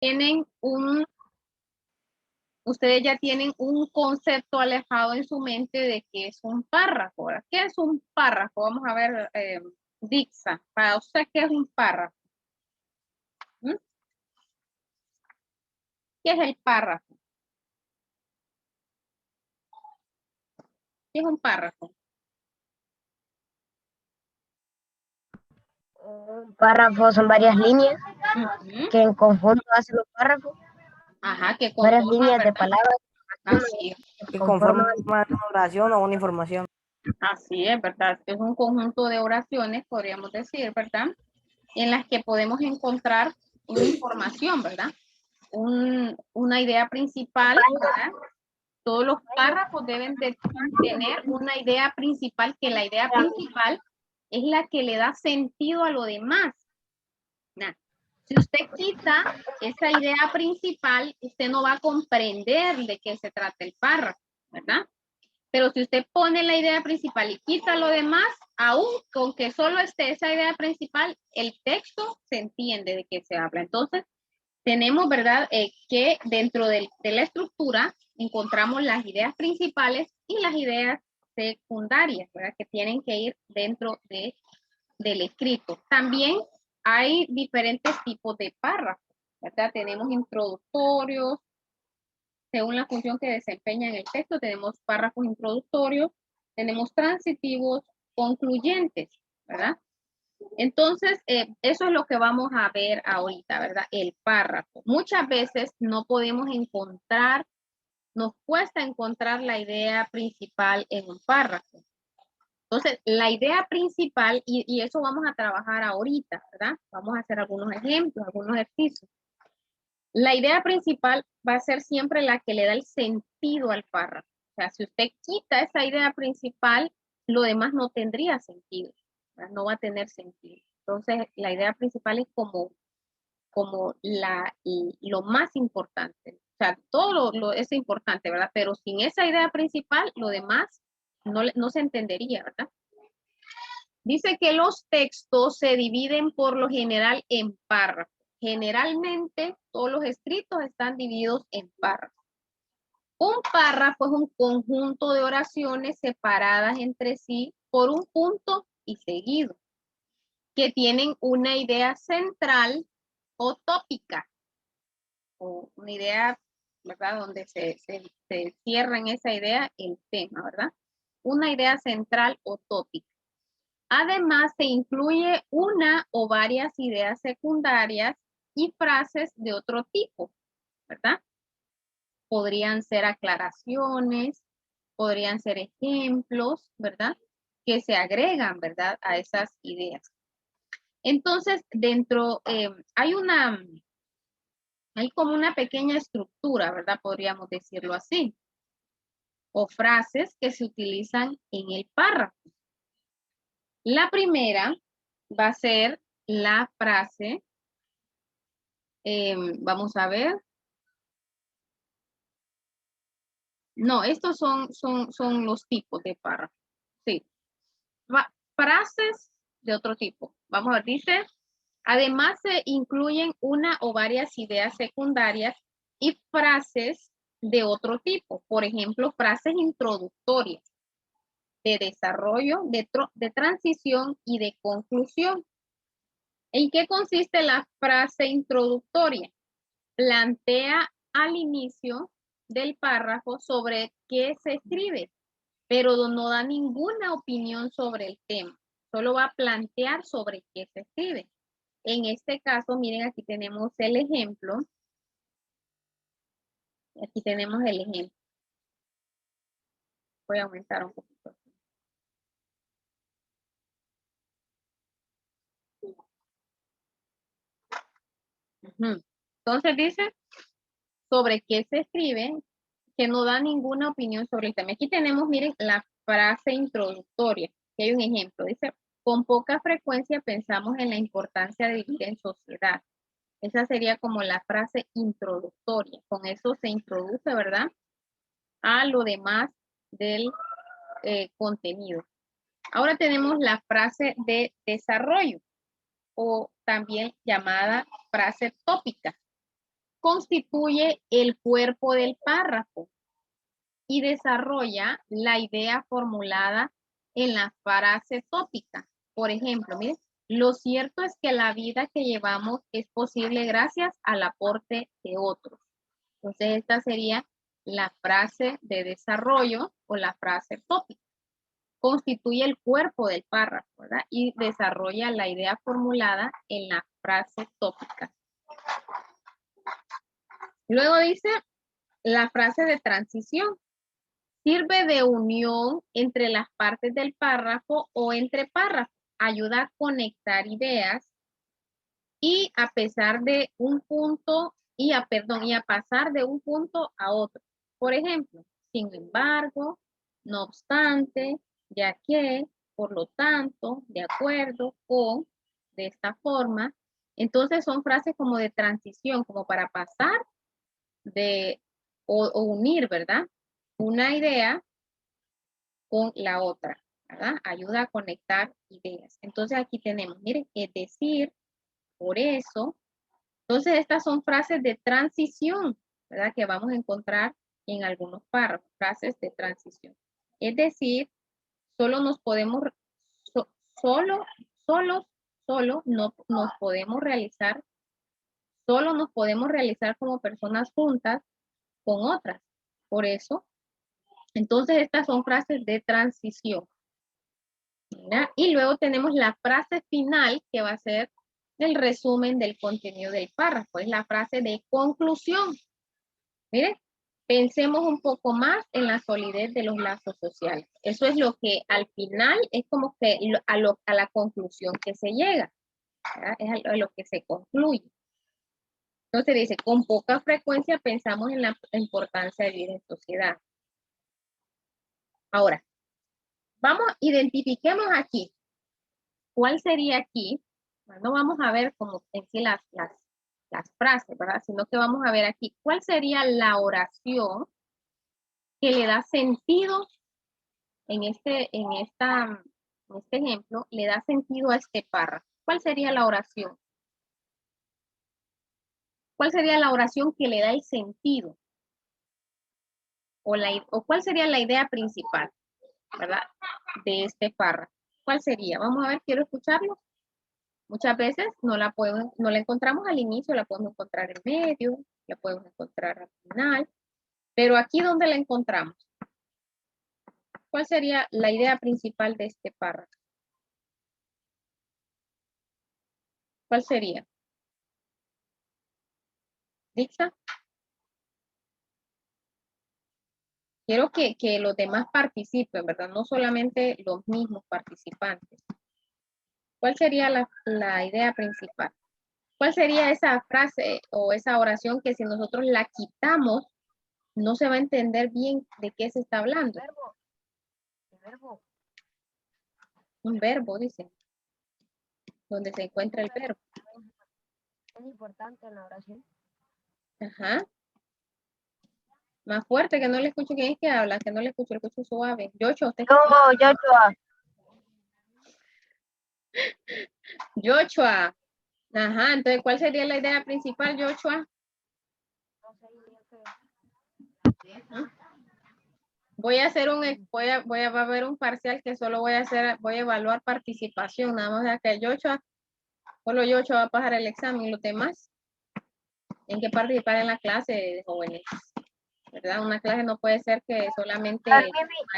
tienen ustedes ya tienen un concepto alejado en su mente de qué es un párrafo, ¿verdad? ¿Qué es un párrafo? Vamos a ver, Dixa, para usted, ¿qué es un párrafo? ¿Mm? ¿Qué es el párrafo? ¿Qué es un párrafo? Un párrafo son varias líneas Ujú. que en conjunto hacen un párrafo, Ajá, que varias conforman, líneas de ¿verdad? palabras Así es, que Que conforman. conforman una oración o una información. así es, ¿verdad? Es un conjunto de oraciones, podríamos decir, ¿verdad? En las que podemos encontrar una información, ¿verdad? Una idea principal, ¿verdad? Todos los párrafos deben de tener una idea principal, que la idea principal es la que le da sentido a lo demás. Nah, si usted quita esa idea principal, usted no va a comprender de qué se trata el párrafo, ¿verdad? Pero si usted pone la idea principal y quita lo demás, aún con que solo esté esa idea principal, el texto se entiende de qué se habla. Entonces, tenemos, ¿verdad? Que dentro de la estructura encontramos las ideas principales y las ideas secundarias, ¿verdad? Que tienen que ir dentro del escrito. También hay diferentes tipos de párrafos, ¿verdad? Tenemos introductorios, según la función que desempeña en el texto, tenemos párrafos introductorios, tenemos transitivos, concluyentes, ¿verdad? Entonces, eso es lo que vamos a ver ahorita, ¿verdad? El párrafo. Muchas veces no podemos encontrar, nos cuesta encontrar la idea principal en un párrafo. Entonces, la idea principal, y eso vamos a trabajar ahorita, ¿verdad? Vamos a hacer algunos ejemplos, algunos ejercicios. La idea principal va a ser siempre la que le da el sentido al párrafo. O sea, si usted quita esa idea principal, lo demás no tendría sentido, ¿verdad? No va a tener sentido. Entonces, la idea principal es como lo más importante. O sea, todo lo es importante, ¿verdad? Pero sin esa idea principal, lo demás no se entendería, ¿verdad? Dice que los textos se dividen por lo general en párrafos. Generalmente, todos los escritos están divididos en párrafos. Un párrafo es un conjunto de oraciones separadas entre sí por un punto y seguido, que tienen una idea central o tópica, o una idea, ¿verdad? Donde se cierra en esa idea el tema, ¿verdad? Una idea central o tópica. Además, se incluye una o varias ideas secundarias y frases de otro tipo, ¿verdad? Podrían ser aclaraciones, podrían ser ejemplos, ¿verdad? Que se agregan, ¿verdad? A esas ideas. Entonces, dentro, hay como una pequeña estructura, ¿verdad? Podríamos decirlo así. O frases que se utilizan en el párrafo. La primera va a ser la frase, vamos a ver. No, estos son los tipos de párrafo. Sí. Frases de otro tipo. Vamos a ver, dice, además se incluyen una o varias ideas secundarias y frases de otro tipo. Por ejemplo, frases introductorias, de desarrollo, de transición y de conclusión. ¿En qué consiste la frase introductoria? Plantea al inicio del párrafo sobre qué se escribe, pero no da ninguna opinión sobre el tema. Solo va a plantear sobre qué se escribe. En este caso, miren, aquí tenemos el ejemplo. Aquí tenemos el ejemplo. Voy a aumentar un poquito. Entonces dice sobre qué se escribe, que no da ninguna opinión sobre el tema. Aquí tenemos, miren, la frase introductoria, que hay un ejemplo. Dice, con poca frecuencia pensamos en la importancia de vivir en sociedad. Esa sería como la frase introductoria. Con eso se introduce, ¿verdad? A lo demás del contenido. Ahora tenemos la frase de desarrollo o también llamada frase tópica. constituye el cuerpo del párrafo y desarrolla la idea formulada en la frase tópica. Por ejemplo, miren, lo cierto es que la vida que llevamos es posible gracias al aporte de otros. Entonces, esta sería la frase de desarrollo o la frase tópica. Constituye el cuerpo del párrafo, ¿verdad? Y desarrolla la idea formulada en la frase tópica. Luego dice la frase de transición. Sirve de unión entre las partes del párrafo o entre párrafos. Ayuda a conectar ideas y a pesar de un punto y a pasar de un punto a otro. Por ejemplo, sin embargo, no obstante, ya que, por lo tanto, de acuerdo con, de esta forma. Entonces son frases como de transición, como para pasar de o unir, ¿verdad? Una idea con la otra, ¿verdad? Ayuda a conectar ideas. Entonces aquí tenemos, miren, es decir, por eso. Entonces estas son frases de transición, ¿verdad? Que vamos a encontrar en algunos párrafos, frases de transición. Es decir, solo nos podemos, solo no nos podemos realizar, solo nos podemos realizar como personas juntas con otras. Por eso, entonces estas son frases de transición. ¿Verdad? Y luego tenemos la frase final que va a ser el resumen del contenido del párrafo. Es la frase de conclusión. Miren, pensemos un poco más en la solidez de los lazos sociales. Eso es lo que al final es como que a la conclusión que se llega. ¿Verdad? Es a lo que se concluye. Entonces dice, con poca frecuencia pensamos en la importancia de vivir en sociedad. Ahora, identifiquemos aquí. ¿Cuál sería aquí? No vamos a ver como en sí las frases, ¿verdad? Sino que vamos a ver aquí, ¿cuál sería la oración que le da sentido en este ejemplo, le da sentido a este párrafo? ¿Cuál sería la oración? ¿Cuál sería la oración que le da el sentido? ¿O cuál sería la idea principal, ¿verdad? De este párrafo. ¿Cuál sería? Vamos a ver, quiero escucharlo. Muchas veces no la encontramos al inicio, la podemos encontrar en medio, la podemos encontrar al final, pero aquí ¿dónde la encontramos? ¿Cuál sería la idea principal de este párrafo? ¿Cuál sería? ¿Dixa? Quiero que los demás participen, ¿verdad? No solamente los mismos participantes. ¿Cuál sería la idea principal? ¿Cuál sería esa frase o esa oración que si nosotros la quitamos, no se va a entender bien de qué se está hablando? El verbo. Un verbo, dice. Donde se encuentra el verbo. Es importante en la oración. Ajá. Más fuerte, que no le escucho quién es que habla, que no le escucho suave. Yocho, usted. Yochoa. Yochoa. Ajá, entonces, ¿cuál sería la idea principal, Yochoa? Voy a hacer va a haber un parcial que solo voy a evaluar participación, nada más de que Yochoa, solo Yochoa va a pasar el examen y los demás en que participar en la clase de jóvenes, ¿verdad? Una clase no puede ser que solamente...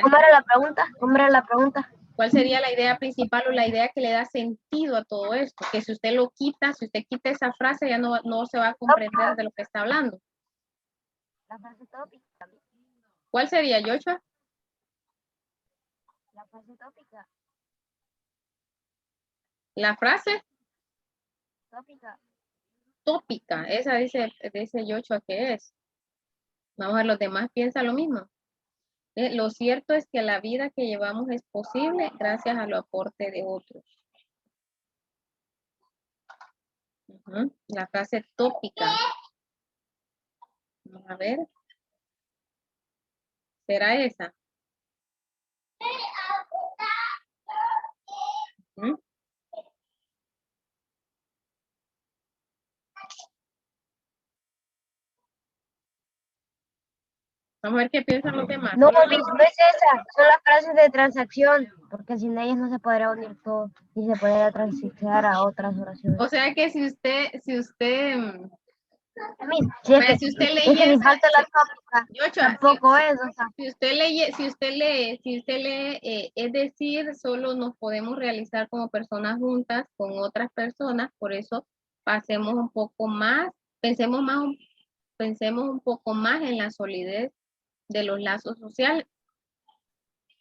¿Cómo era la pregunta? ¿Cómo era la pregunta? ¿Cuál sería la idea principal o la idea que le da sentido a todo esto? Que si usted lo quita, si usted quita esa frase, ya no se va a comprender de lo que está hablando. La frase tópica. ¿Cuál sería, Joshua? La frase tópica. ¿La frase? Tópica. Tópica. Esa dice Joshua que es. Vamos a ver, los demás piensan lo mismo. Lo cierto es que la vida que llevamos es posible gracias al aporte de otros. La frase tópica. Vamos a ver. ¿Será esa? Vamos a ver qué piensan los demás. No, Solo Miss, no es esa, son las frases de transacción, porque sin ellas no se podrá unir todo y se podrá transitar a otras oraciones. o sea que si usted, Miss, si es vaya, que, si usted es que si leyese, falta la tópica, Yochoa, tampoco es, o sea, si usted lee, es decir, solo nos podemos realizar como personas juntas con otras personas, por eso pasemos un poco más, pensemos más, pensemos un poco más en la solidez de los lazos sociales.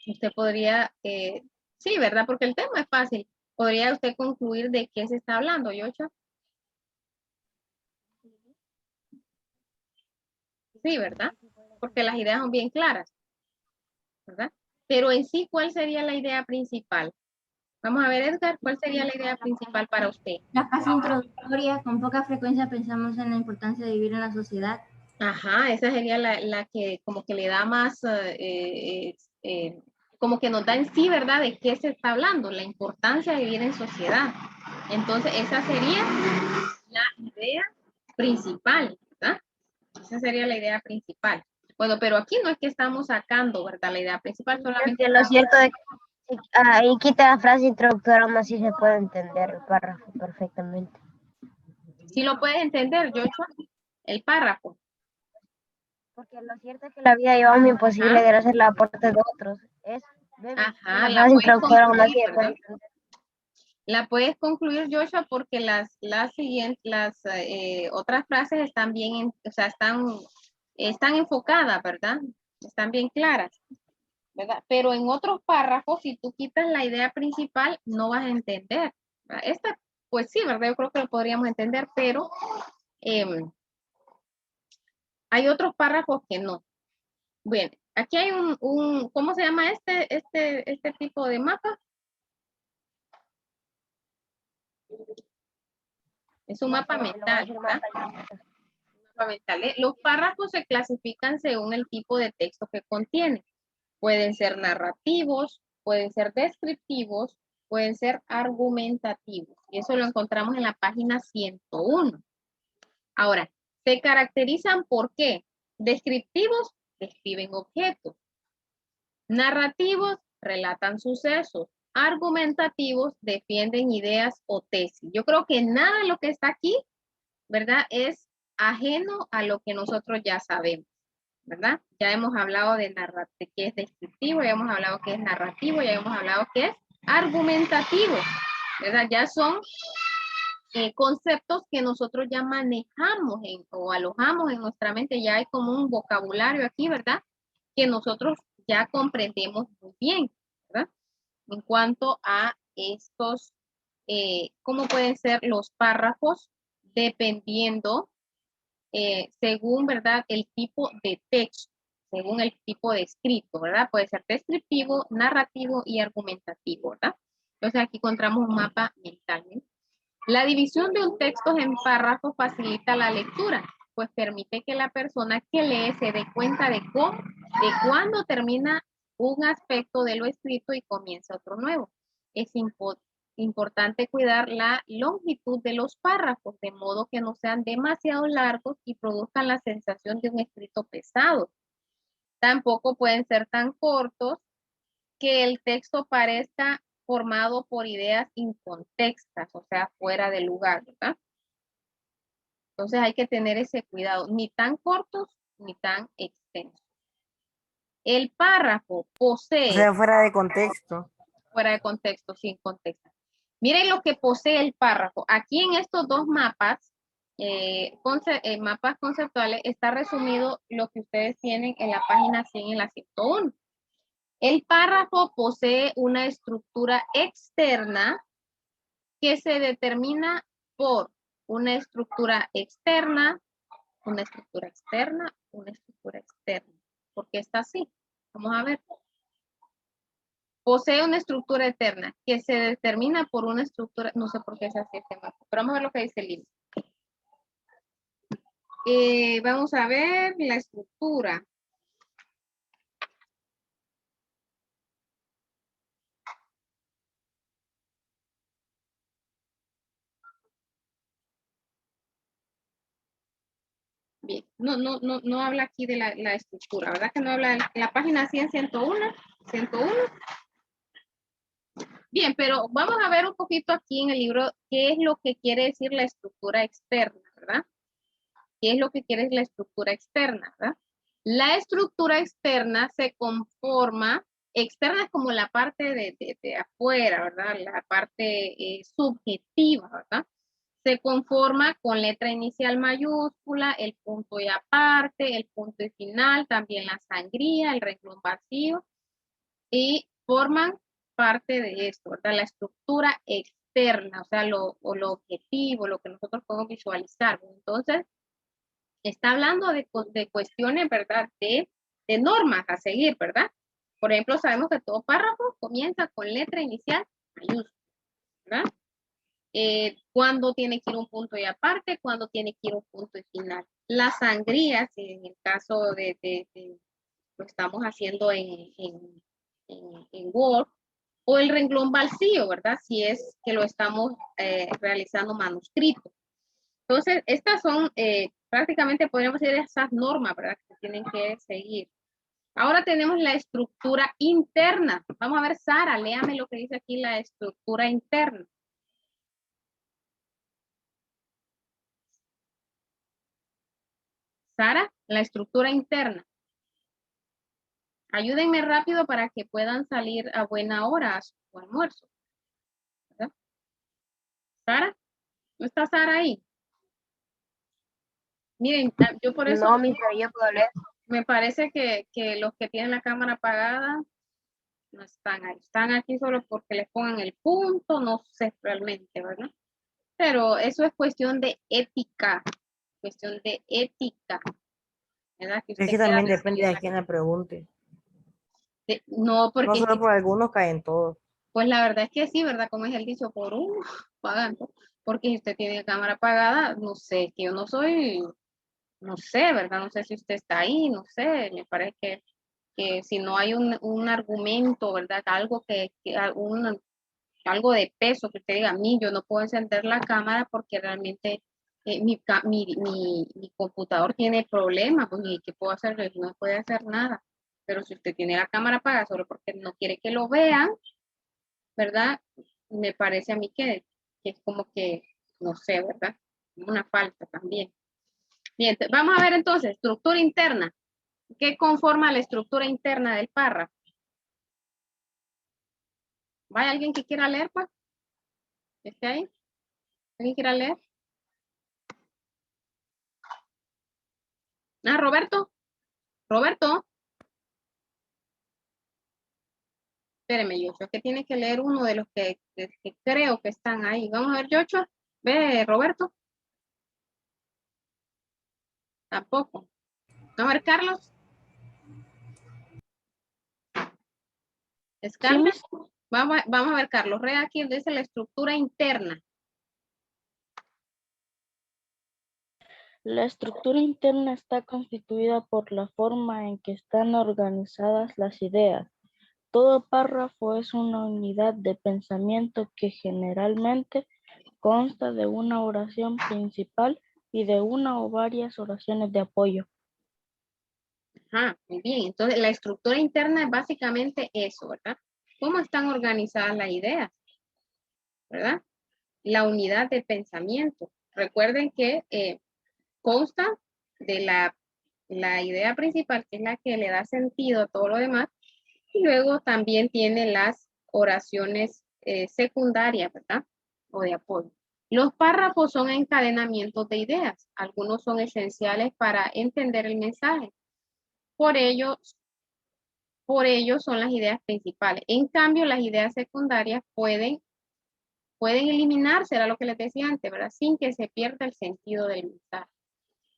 Usted podría, sí, ¿verdad? Porque el tema es fácil. ¿Podría usted concluir de qué se está hablando, Yochoa? Sí, ¿verdad? Porque las ideas son bien claras, ¿verdad? Pero en sí, ¿cuál sería la idea principal? Vamos a ver, Edgar, ¿cuál sería la idea principal para usted? La fase introductoria, con poca frecuencia pensamos en la importancia de vivir en la sociedad. Ajá, esa sería la que como que le da más, como que nos da en sí, ¿verdad? De qué se está hablando, la importancia de vivir en sociedad. Entonces, esa sería la idea principal, ¿verdad? Esa sería la idea principal. Bueno, pero aquí no es que estamos sacando, ¿verdad? La idea principal es solamente. que lo cierto es que ahí quita la frase introductoria, aún así se puede entender el párrafo perfectamente. Sí lo puedes entender, Joshua, el párrafo. Porque lo cierto es que la vida lleva un imposible de hacer la aporte de otros. Es, Ajá, la la frase puedes introductoria aún así concluir, se puede ¿verdad? entender. La puedes concluir, Joshua, porque las siguientes, las otras frases están bien, o sea, están enfocadas, ¿verdad? Están bien claras, ¿verdad? Pero en otros párrafos, si tú quitas la idea principal, no vas a entender, ¿verdad? Esta, pues sí, ¿verdad? Yo creo que lo podríamos entender, pero hay otros párrafos que no. Bien, aquí hay ¿cómo se llama este tipo de mapa? Es un mapa mental, ¿verdad? Mapa mental. Los párrafos se clasifican según el tipo de texto que contiene. Pueden ser narrativos, pueden ser descriptivos, pueden ser argumentativos. Y eso lo encontramos en la página 101. Ahora, se caracterizan por qué. Descriptivos, describen objetos. Narrativos, relatan sucesos. Argumentativos, defienden ideas o tesis. Yo creo que nada de lo que está aquí, ¿verdad? Es ajeno a lo que nosotros ya sabemos, ¿verdad? Ya hemos hablado de qué es descriptivo, ya hemos hablado que es narrativo, ya hemos hablado que es argumentativo, ¿verdad? Ya son conceptos que nosotros ya manejamos o alojamos en nuestra mente, ya hay como un vocabulario aquí, ¿verdad? Que nosotros ya comprendemos muy bien, ¿verdad? En cuanto a estos, cómo pueden ser los párrafos dependiendo, según, ¿verdad? El tipo de texto, según el tipo de escrito, ¿verdad? Puede ser descriptivo, narrativo y argumentativo, ¿verdad? Entonces aquí encontramos un mapa mental, ¿eh? La división de un texto en párrafos facilita la lectura, pues permite que la persona que lee se dé cuenta de cuándo termina un aspecto de lo escrito y comienza otro nuevo. Es importante cuidar la longitud de los párrafos, de modo que no sean demasiado largos y produzcan la sensación de un escrito pesado. Tampoco pueden ser tan cortos que el texto parezca formado por ideas incontextas, o sea, fuera de lugar, ¿verdad? Entonces hay que tener ese cuidado, ni tan cortos ni tan extensos. El párrafo O posee, sea, fuera de contexto. fuera de contexto, sin contexto. Miren lo que posee el párrafo. Aquí en estos dos mapas, mapas conceptuales, está resumido lo que ustedes tienen en la página 100 y en la 101. El párrafo posee una estructura externa que se determina por una estructura externa, una estructura externa, una estructura externa. ¿Por qué está así? Vamos a ver. Posee una estructura externa que se determina por una estructura, no sé por qué es así este mapa, pero vamos a ver lo que dice el libro. Vamos a ver la estructura. Bien, no habla aquí de la estructura, ¿verdad? Que no habla en la página 100, 101. Bien, pero vamos a ver un poquito aquí en el libro qué es lo que quiere decir la estructura externa, ¿verdad? ¿Qué es lo que quiere decir la estructura externa, verdad? La estructura externa se conforma, externa es como la parte de afuera, ¿verdad? La parte subjetiva, ¿verdad? Se conforma con letra inicial mayúscula, el punto y aparte, el punto y final, también la sangría, el renglón vacío, y forman parte de esto, ¿verdad? La estructura externa, o sea, lo objetivo, lo que nosotros podemos visualizar. Entonces, está hablando de cuestiones, ¿verdad? De normas a seguir, ¿verdad? Por ejemplo, sabemos que todo párrafo comienza con letra inicial mayúscula, ¿verdad? Cuando tiene que ir un punto y aparte, cuando tiene que ir un punto y final. La sangría, si en el caso lo estamos haciendo en Word, o el renglón vacío, ¿verdad? Si es que lo estamos realizando manuscrito. Entonces, estas son prácticamente, podríamos decir, esas normas, ¿verdad? Que tienen que seguir. Ahora tenemos la estructura interna. Vamos a ver, Sara, léame lo que dice aquí la estructura interna. Sara, la estructura interna. Ayúdenme rápido para que puedan salir a buena hora a su almuerzo. ¿Verdad? Sara, ¿no está Sara ahí? Miren, yo por eso No, mister, yo puedo leer. me parece que los que tienen la cámara apagada no están ahí. Están aquí solo porque les pongan el punto, no sé realmente, ¿verdad? Pero eso es cuestión de ética, ¿verdad? Que Es usted que quiera también depende recibir de quién le pregunte. no, No porque solo por algunos caen todos. pues la verdad es que sí, ¿verdad? Como es el dicho, por pagando. Porque si usted tiene cámara apagada, no sé, que yo no soy, no sé, ¿verdad? No sé si usted está ahí, no sé, me parece que si no hay un argumento, ¿verdad? Algo algo de peso que usted diga, a mí yo no puedo encender la cámara porque realmente mi computador tiene problemas, pues ¿y qué puedo hacer? No puede hacer nada. Pero si usted tiene la cámara apagada solo porque no quiere que lo vean, ¿verdad? Me parece a mí que es como que, no sé, ¿verdad? Una falta también. Bien, vamos a ver entonces, estructura interna. ¿Qué conforma la estructura interna del párrafo? ¿Hay alguien que quiera leer, pues? ¿Está ahí? ¿Alguien quiera leer? Ah, Roberto. Roberto. Espéreme, Joshua, que tiene que leer uno de los que creo que están ahí. Vamos a ver, Joshua. Ve, Roberto. Tampoco. Vamos a ver, Carlos. Scarlett. Vamos a ver, Carlos. Rea aquí donde dice la estructura interna. La estructura interna está constituida por la forma en que están organizadas las ideas. Todo párrafo es una unidad de pensamiento que generalmente consta de una oración principal y de una o varias oraciones de apoyo. Ajá, muy bien. Entonces, la estructura interna es básicamente eso, ¿verdad? ¿Cómo están organizadas las ideas? ¿Verdad? La unidad de pensamiento. Recuerden que consta de la idea principal, que es la que le da sentido a todo lo demás, y luego también tiene las oraciones secundarias, ¿verdad? O de apoyo. Los párrafos son encadenamientos de ideas. Algunos son esenciales para entender el mensaje. Por ello son las ideas principales. En cambio, las ideas secundarias pueden eliminarse, era lo que les decía antes, ¿verdad? Sin que se pierda el sentido del mensaje.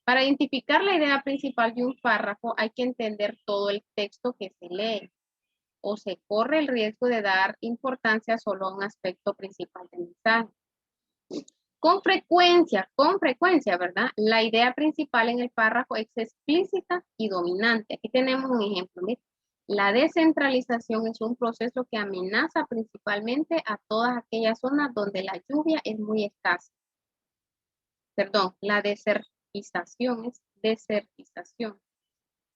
Para identificar la idea principal de un párrafo hay que entender todo el texto que se lee, o se corre el riesgo de dar importancia solo a un aspecto principal del mensaje. Con frecuencia, ¿verdad? La idea principal en el párrafo es explícita y dominante. Aquí tenemos un ejemplo. ¿Ves? La descentralización es un proceso que amenaza principalmente a todas aquellas zonas donde la lluvia es muy escasa. Perdón, la desertización es desertización.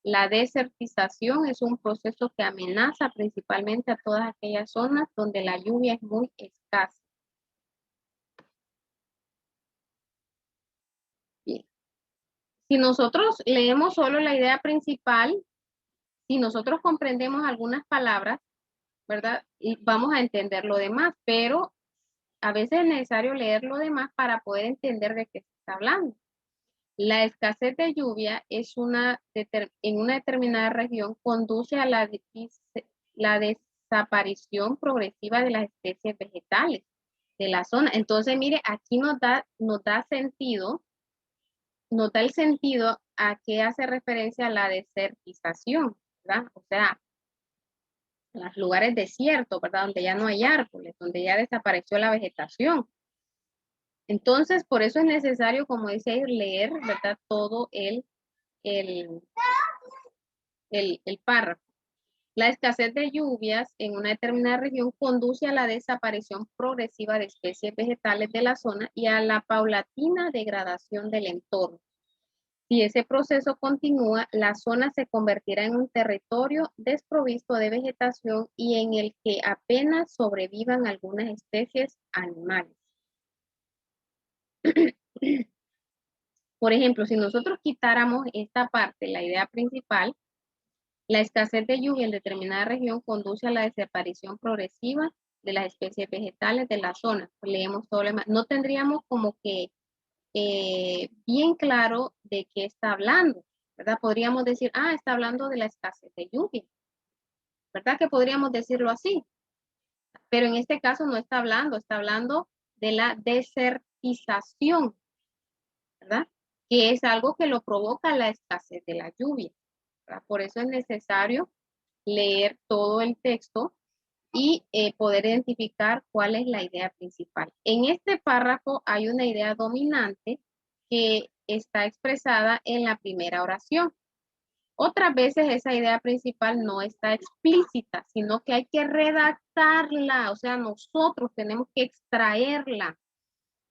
La desertización es un proceso que amenaza principalmente a todas aquellas zonas donde la lluvia es muy escasa. Bien. Si nosotros leemos solo la idea principal, si nosotros comprendemos algunas palabras, ¿verdad? Y vamos a entender lo demás, pero a veces es necesario leer lo demás para poder entender de qué se está hablando. La escasez de lluvia es en una determinada región conduce a la desaparición progresiva de las especies vegetales de la zona. Entonces, mire, aquí nos da el sentido a qué hace referencia a la desertización, ¿verdad? O sea, los lugares desiertos, ¿verdad? Donde ya no hay árboles, donde ya desapareció la vegetación. Entonces, por eso es necesario, como dice ahí, leer, ¿verdad? Todo el párrafo. La escasez de lluvias en una determinada región conduce a la desaparición progresiva de especies vegetales de la zona y a la paulatina degradación del entorno. Si ese proceso continúa, la zona se convertirá en un territorio desprovisto de vegetación y en el que apenas sobrevivan algunas especies animales. Por ejemplo, si nosotros quitáramos esta parte, la idea principal, la escasez de lluvia en determinada región conduce a la desaparición progresiva de las especies vegetales de la zona. Leemos todo lo demás. No tendríamos como que bien claro de qué está hablando, ¿verdad? Podríamos decir, está hablando de la escasez de lluvia, ¿verdad? Que podríamos decirlo así. Pero en este caso no está hablando de la desertización, ¿verdad? Que es algo que lo provoca la escasez de la lluvia, ¿verdad? Por eso es necesario leer todo el texto y poder identificar cuál es la idea principal. En este párrafo hay una idea dominante que está expresada en la primera oración. Otras veces esa idea principal no está explícita, sino que hay que redactarla, o sea, nosotros tenemos que extraerla,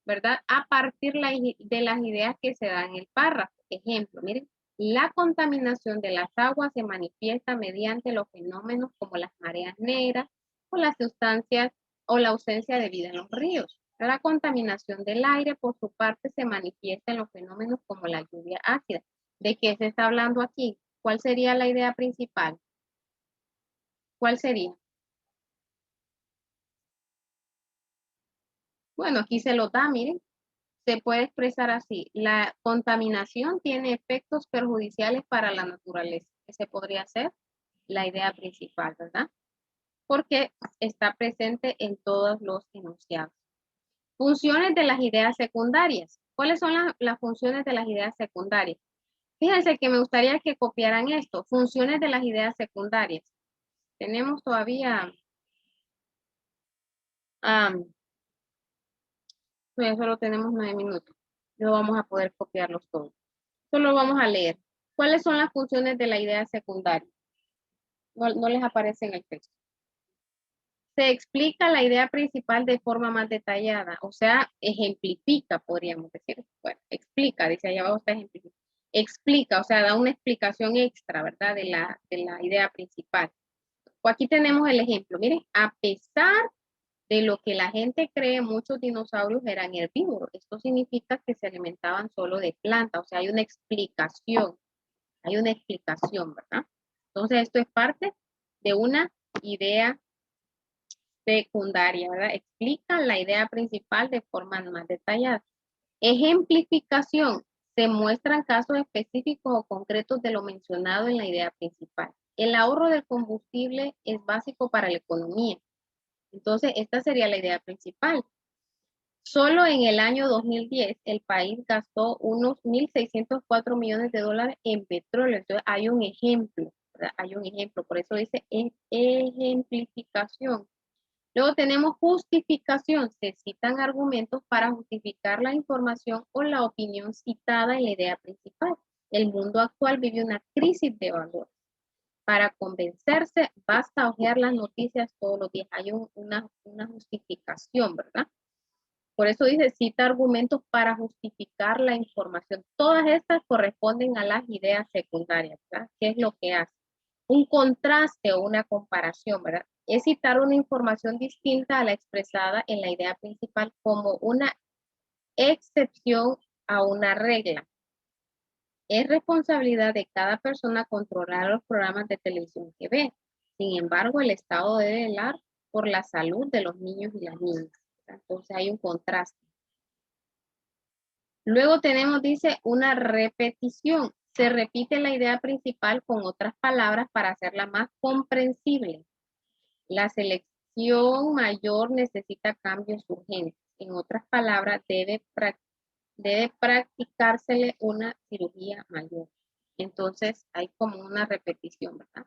¿verdad? A partir de las ideas que se dan en el párrafo. Ejemplo, miren, la contaminación de las aguas se manifiesta mediante los fenómenos como las mareas negras o las sustancias o la ausencia de vida en los ríos. La contaminación del aire, por su parte, se manifiesta en los fenómenos como la lluvia ácida. ¿De qué se está hablando aquí? ¿Cuál sería la idea principal? ¿Cuál sería? Bueno, aquí se lo da, miren. Se puede expresar así. La contaminación tiene efectos perjudiciales para la naturaleza. Ese podría ser la idea principal, ¿verdad? Porque está presente en todos los enunciados. Funciones de las ideas secundarias. ¿Cuáles son las funciones de las ideas secundarias? Fíjense que me gustaría que copiaran esto. Funciones de las ideas secundarias. Tenemos todavía... todavía solo tenemos 9 minutos. No vamos a poder copiarlos todos. Solo vamos a leer. ¿Cuáles son las funciones de la idea secundaria? No les aparece en el texto. Se explica la idea principal de forma más detallada, o sea, ejemplifica, podríamos decir. Bueno, explica, dice allá abajo está ejemplifica. Explica, o sea, da una explicación extra, ¿verdad? De la idea principal. O aquí tenemos el ejemplo. Miren, a pesar de lo que la gente cree, muchos dinosaurios eran herbívoros. Esto significa que se alimentaban solo de plantas, o sea, hay una explicación, ¿verdad? Entonces, esto es parte de una idea secundaria, ¿verdad? Explica la idea principal de forma más detallada. Ejemplificación. Se muestran casos específicos o concretos de lo mencionado en la idea principal. El ahorro del combustible es básico para la economía. Entonces, esta sería la idea principal. Solo en el año 2010, el país gastó unos 1.604 millones de dólares en petróleo. Entonces, hay un ejemplo, ¿verdad? Hay un ejemplo. Por eso dice ejemplificación. Luego tenemos justificación. Se citan argumentos para justificar la información o la opinión citada en la idea principal. El mundo actual vive una crisis de valor. Para convencerse, basta hojear las noticias todos los días. Hay una justificación, ¿verdad? Por eso dice, cita argumentos para justificar la información. Todas estas corresponden a las ideas secundarias, ¿verdad? ¿Qué es lo que hace? Un contraste o una comparación, ¿verdad? Es citar una información distinta a la expresada en la idea principal como una excepción a una regla. Es responsabilidad de cada persona controlar los programas de televisión que ve. Sin embargo, el Estado debe velar por la salud de los niños y las niñas. Entonces hay un contraste. Luego tenemos, dice, una repetición. Se repite la idea principal con otras palabras para hacerla más comprensible. La selección mayor necesita cambios urgentes. En otras palabras, debe practicársele una cirugía mayor. Entonces, hay como una repetición, ¿verdad?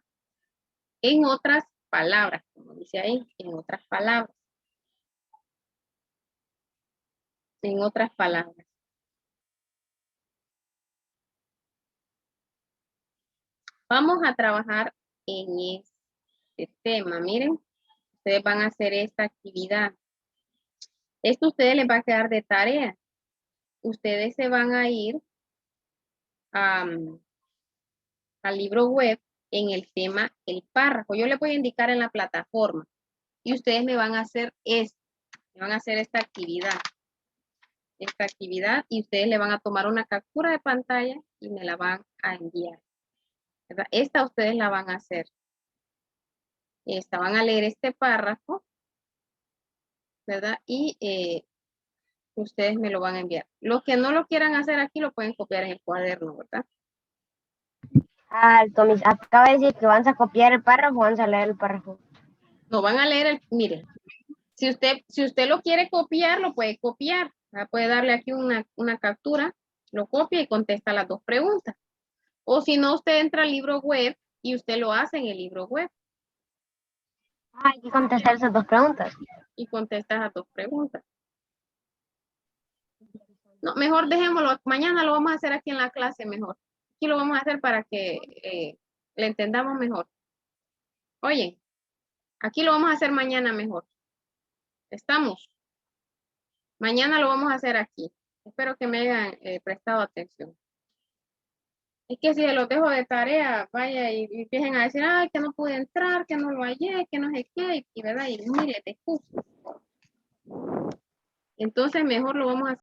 En otras palabras, como dice ahí, en otras palabras. En otras palabras. Vamos a trabajar en este tema. Miren, ustedes van a hacer esta actividad. Esto a ustedes les va a quedar de tarea. Ustedes se van a ir al libro web en el tema el párrafo. Yo les voy a indicar en la plataforma y ustedes me van a hacer esto, me van a hacer esta actividad y ustedes le van a tomar una captura de pantalla y me la van a enviar, ¿verdad? Esta ustedes la van a hacer. Esta van a leer este párrafo, ¿verdad? Y ustedes me lo van a enviar. Los que no lo quieran hacer aquí lo pueden copiar en el cuaderno, ¿verdad? Alto, acaba de decir que van a copiar el párrafo, van a leer el párrafo. No van a leer miren, si usted lo quiere copiar, lo puede copiar. Puede darle aquí una captura, lo copia y contesta las dos preguntas. O si no, usted entra al libro web y usted lo hace en el libro web. Hay que contestar esas dos preguntas. Y contesta las dos preguntas. No, mejor dejémoslo, mañana lo vamos a hacer aquí en la clase mejor. Aquí lo vamos a hacer para que le entendamos mejor. Oye, aquí lo vamos a hacer mañana mejor. ¿Estamos? Mañana lo vamos a hacer aquí. Espero que me hayan prestado atención. Es que si se los dejo de tarea, vaya y empiecen a decir, ay, que no pude entrar, que no lo hallé, que no sé qué, y verdad, y mire, te excuso. Entonces mejor lo vamos a hacer.